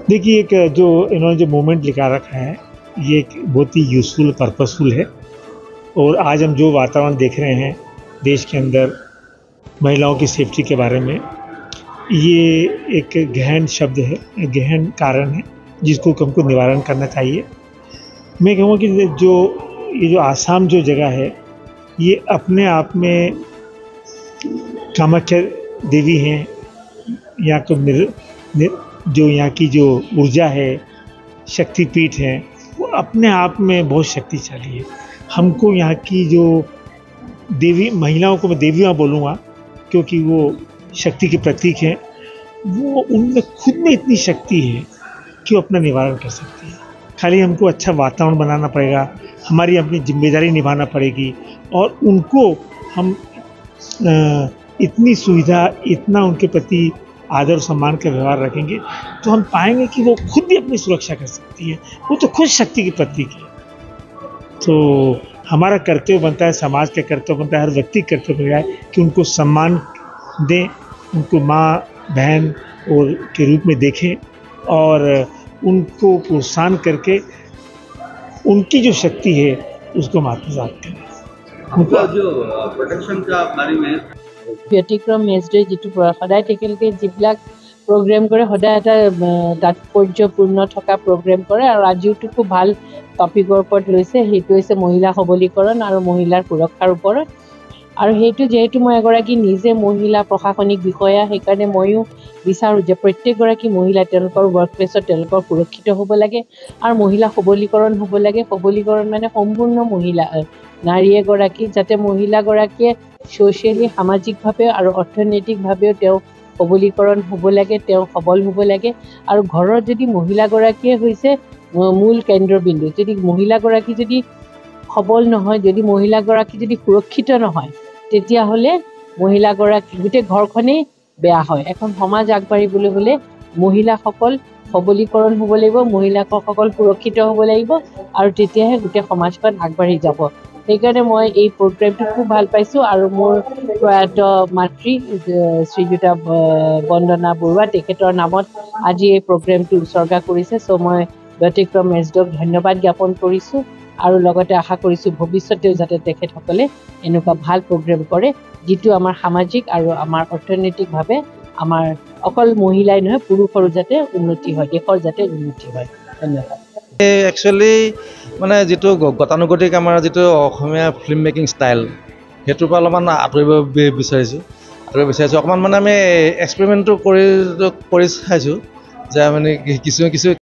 देखिए, एक जो इन्होंने जो मूवमेंट लिखा रखा है, ये एक बहुत ही यूज़फुल, पर्पसफुल है। और आज हम जो वातावरण देख रहे हैं देश के अंदर महिलाओं की सेफ्टी के बारे में, ये एक गहन शब्द है, एक गहन कारण है, जिसको हमको निवारण करना चाहिए। मैं कहूँगा कि ये जो आसाम जो जगह है, ये अपने आप में कामाख्या देवी हैं। यहाँ को जो यहाँ की जो ऊर्जा है, शक्तिपीठ है, वो अपने आप में बहुत शक्तिशाली है। हमको यहाँ की जो देवी महिलाओं को मैं देवियाँ बोलूँगा, क्योंकि वो शक्ति के प्रतीक हैं। वो उनमें खुद में इतनी शक्ति है कि वो अपना निवारण कर सकती है। खाली हमको अच्छा वातावरण बनाना पड़ेगा, हमारी अपनी जिम्मेदारी निभाना पड़ेगी, और उनको हम इतनी सुविधा, इतना उनके प्रति आदर और सम्मान का व्यवहार रखेंगे, तो हम पाएंगे कि वो खुद भी अपनी सुरक्षा कर सकती है। वो तो खुद शक्ति की प्रतीक है। तो हमारा कर्तव्य बनता है, समाज का कर्तव्य बनता है, हर व्यक्ति का कर्तव्य बनता है कि उनको सम्मान दें, उनको माँ, बहन और के रूप में देखें, और उनको प्रोत्साहन करके उनकी जो शक्ति है उसको हम आत्मसात करें। उनका जो प्रोटेक्शन का बारे में ব্যতিক্ৰম মেচডে যিটো সদায় তেখেতলোকে যিবিলাক প্ৰগ্ৰেম কৰে, সদায় এটা তাৎপৰ্যপূৰ্ণ থকা প্ৰগ্ৰেম কৰে, আৰু আজিওতো খুব ভাল টপিকৰ ওপৰত লৈছে। সেইটো হৈছে মহিলা সবলীকৰণ আৰু মহিলাৰ সুৰক্ষাৰ ওপৰত। আৰু সেইটো যিহেতু মই এগৰাকী নিজে মহিলা প্ৰশাসনিক বিষয়া, সেইকাৰণে ময়ো বিচাৰোঁ যে প্ৰত্যেকগৰাকী মহিলা তেওঁলোকৰ ৱৰ্ক প্লেছত তেওঁলোকৰ সুৰক্ষিত হ'ব লাগে আৰু মহিলা সবলীকৰণ হ'ব লাগে। সবলীকৰণ মানে সম্পূৰ্ণ মহিলা নাৰী এগৰাকী, যাতে মহিলাগৰাকীয়ে ছ'চিয়েলি, সামাজিকভাৱে আৰু অৰ্থনৈতিকভাৱেও তেওঁ সবলীকৰণ হ'ব লাগে, তেওঁ সবল হ'ব লাগে। আৰু ঘৰৰ যদি মহিলাগৰাকীয়ে হৈছে মূল কেন্দ্ৰবিন্দু, যদি মহিলাগৰাকী যদি সবল নহয়, যদি মহিলাগৰাকী যদি সুৰক্ষিত নহয়, তেতিয়াহ'লে মহিলাগৰাকী গোটেই ঘৰখনেই বেয়া হয়। এখন সমাজ আগবাঢ়িবলৈ হ'লে মহিলাসকল সবলীকৰণ হ'ব লাগিব, মহিলাসকল সুৰক্ষিত হ'ব লাগিব, আৰু তেতিয়াহে গোটেই সমাজখন আগবাঢ়ি যাব। সেইকাৰণে মই এই প্ৰগ্ৰেমটো খুব ভাল পাইছোঁ। আৰু মোৰ প্ৰয়াত মাতৃ শ্ৰীযুতা বন্দনা বৰুৱা, তেখেতৰ নামত আজি এই প্ৰগ্ৰেমটো উৎসৰ্গা কৰিছে। চ' মই ব্যতিক্ৰম মেচডক ধন্যবাদ জ্ঞাপন কৰিছোঁ, আৰু লগতে আশা কৰিছোঁ ভৱিষ্যতেও যাতে তেখেতসকলে এনেকুৱা ভাল প্ৰগ্ৰেম কৰে, যিটো আমাৰ সামাজিক আৰু আমাৰ অৰ্থনৈতিকভাৱে আমাৰ অকল মহিলাই নহয়, পুৰুষৰো যাতে উন্নতি হয়, দেশৰ যাতে উন্নতি হয়। ধন্যবাদ। একচুৱেলি মানে যিটো গতানুগতিক আমাৰ যিটো অসমীয়া ফিল্ম মেকিং ষ্টাইল, সেইটোৰ পৰা অলপমান আঁতৰিব বিচাৰিছোঁ। অকণমান মানে আমি এক্সপেৰিমেণ্টটো কৰি চাইছোঁ, যে মানে কিছু